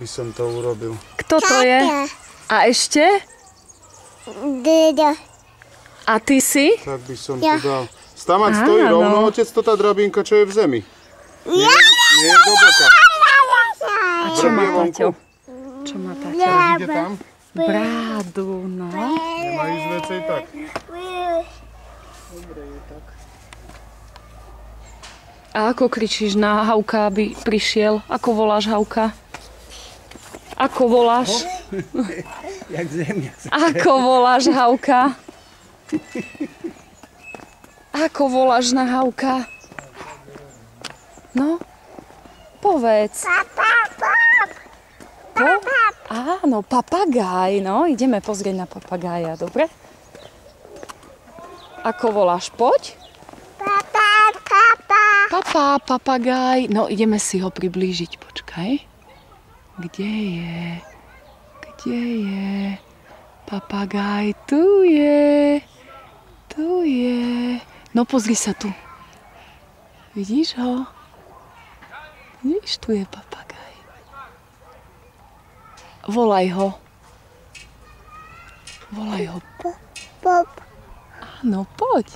By som to urobil. Kto to je? A ešte? Dedo. A ty si? Tak by som to dal. Stamať stojí rovno, otec, to tá drabinka, čo je v zemi. Nie je do boka. A čo má Paťo? Čo má Paťo? Ide tam? Brádu, no. Nemá ísť vecej tak. A ako kričíš na Hauka, aby prišiel? Ako voláš Hauka? Ako voláš? Jak zemia. Ako voláš Hauka? Ako voláš na Hauka? No, povedz. Áno, papagáj, no, ideme pozrieť na papagája, dobre? Ako voláš, poď? Papa, papagáj, no ideme si ho priblížiť, počkaj. Kde je? Kde je? Papagáj, tu je. Tu je. No pozri sa tu. Vidíš ho? Vidíš, tu je papagaj. Volaj ho. Volaj ho. Pop. Áno, poď.